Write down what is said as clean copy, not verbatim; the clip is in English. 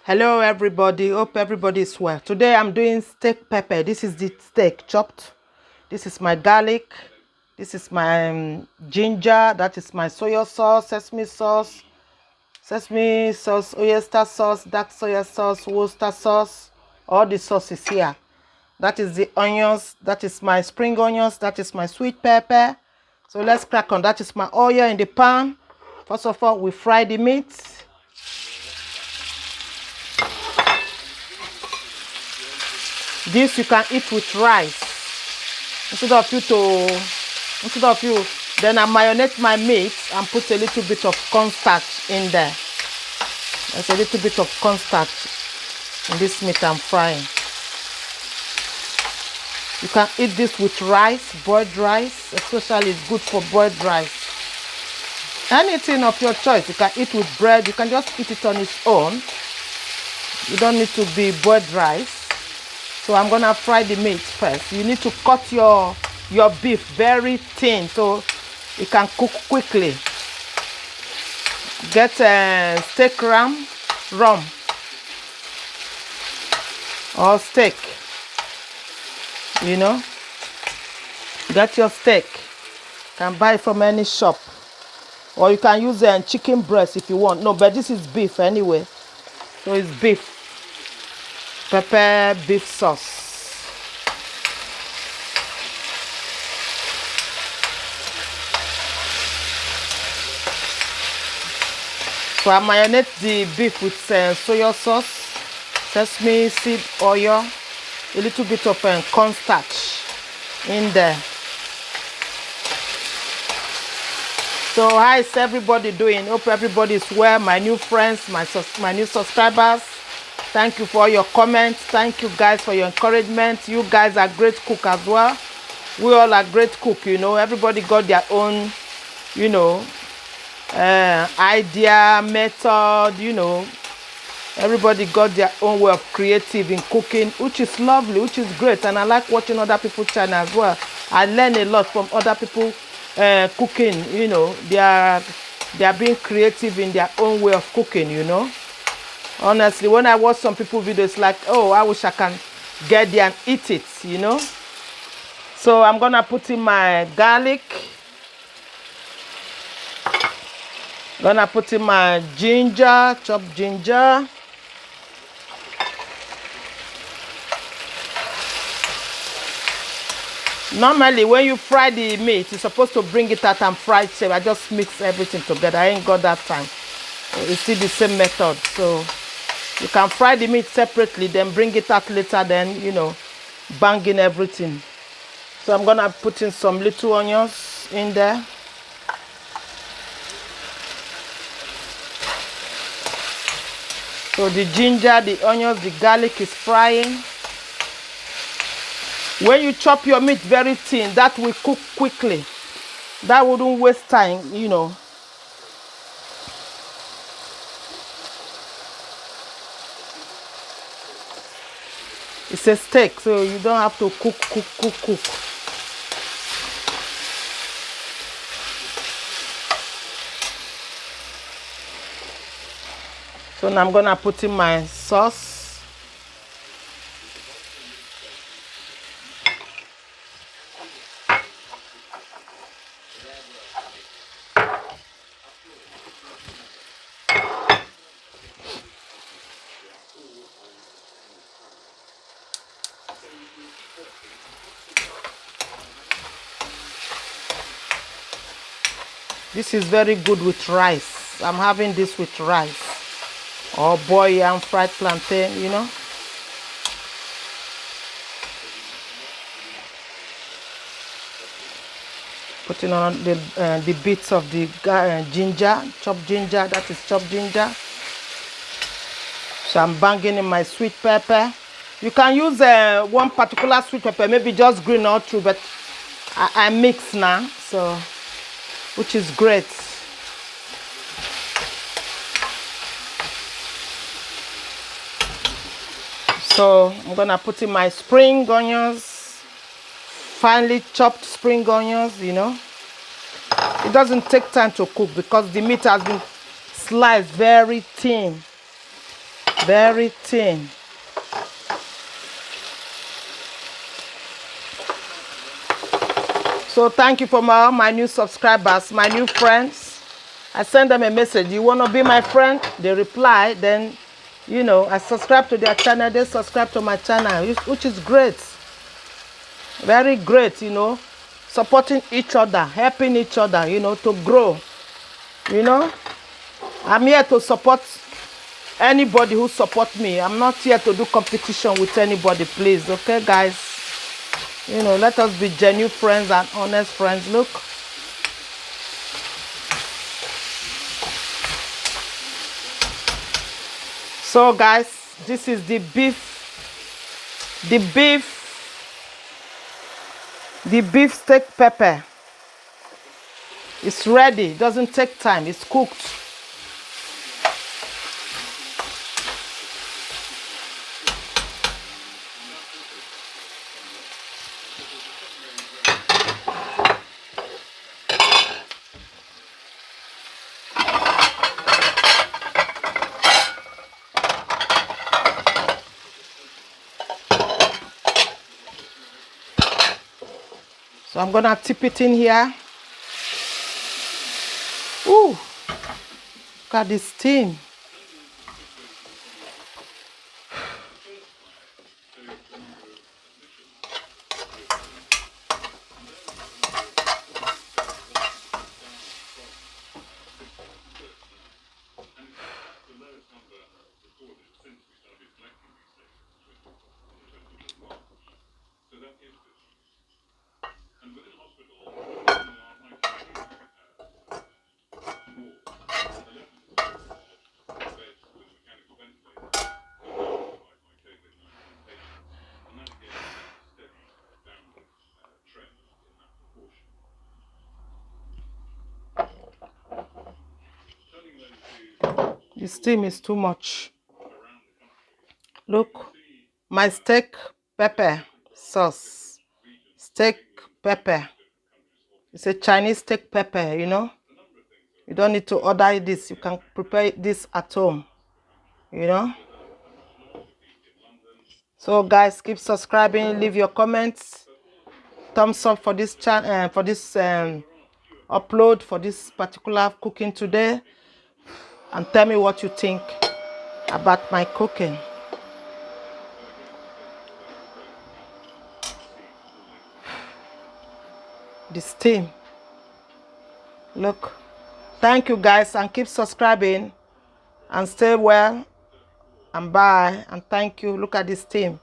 Hello everybody, hope everybody is well. Today I'm doing steak pepper. This is the steak chopped. This is my garlic. This is my ginger. That is my soy sauce, sesame sauce, oyster sauce, dark soy sauce, Worcestershire sauce. All the sauces here. That is the onions. That is my spring onions. That is my sweet pepper. So let's crack on. That is my oil in the pan. First of all, we fry the meat. This you can eat with rice. Instead of you, then I marinate my meat and put a little bit of cornstarch in there. There's a little bit of cornstarch in this meat I'm frying. You can eat this with rice, boiled rice, especially it's good for boiled rice. Anything of your choice, you can eat with bread, you can just eat it on its own. You don't need to be boiled rice. So I'm gonna fry the meat first. You need to cut your beef very thin so it can cook quickly. Get steak rum or steak. You know, get your steak. You can buy it from any shop, or you can use chicken breast if you want. No, but this is beef anyway. So it's beef. Pepper beef sauce. So I marinate the beef with soy sauce, sesame seed oil, a little bit of cornstarch in there. So how is everybody doing? Hope everybody is well. My new friends, my new subscribers. Thank you for your comments. Thank you guys for your encouragement. You guys are great cook as well. We all are great cook, you know. Everybody got their own, you know, idea, method, you know. Everybody got their own way of creative in cooking, which is lovely, which is great. And I like watching other people's channel as well. I learn a lot from other people cooking, you know. They are being creative in their own way of cooking, you know. Honestly, when I watch some people videos, like, oh, I wish I can get there and eat it, you know. So I'm gonna put in my garlic. Gonna put in my ginger, chopped ginger. Normally, when you fry the meat, you're supposed to bring it out and fry it. I just mix everything together. I ain't got that time. It's still the same method. So you can fry the meat separately, then bring it out later, then, you know, bang in everything. So I'm gonna put in some little onions in there. So the ginger, the onions, the garlic is frying. When you chop your meat very thin, that will cook quickly. That wouldn't waste time, you know. It's a steak, so you don't have to cook. So now I'm gonna put in my sauce. This is very good with rice. I'm having this with rice. Or boiled yam, fried plantain, you know. Putting on the bits of the ginger, chopped ginger, that is chopped ginger. So I'm banging in my sweet pepper. You can use one particular sweet pepper, maybe just green or two, but I mix now, so, which is great. So I'm gonna put in my spring onions, finely chopped spring onions, you know. It doesn't take time to cook because the meat has been sliced very thin. Very thin. So thank you for all my new subscribers, my new friends. I send them a message. You want to be my friend? They reply. Then, you know, I subscribe to their channel. They subscribe to my channel, which is great. Very great, you know. Supporting each other, helping each other, you know, to grow. You know, I'm here to support anybody who supports me. I'm not here to do competition with anybody, please. Okay, guys? You know, let us be genuine friends and honest friends. Look. So, guys, this is the beef steak pepper. It's ready. It doesn't take time. It's cooked. So I'm gonna tip it in here. Ooh, look at this steam. The steam is too much. Look, my steak pepper sauce. Steak pepper. It's a Chinese steak pepper, you know. You don't need to order this. You can prepare this at home, you know. So guys, keep subscribing, leave your comments, thumbs up for this channel, for this upload, for this particular cooking today, and tell me what you think about my cooking. The steam. Look. Thank you guys, and keep subscribing, and stay well, and bye, and thank you. Look at this steam.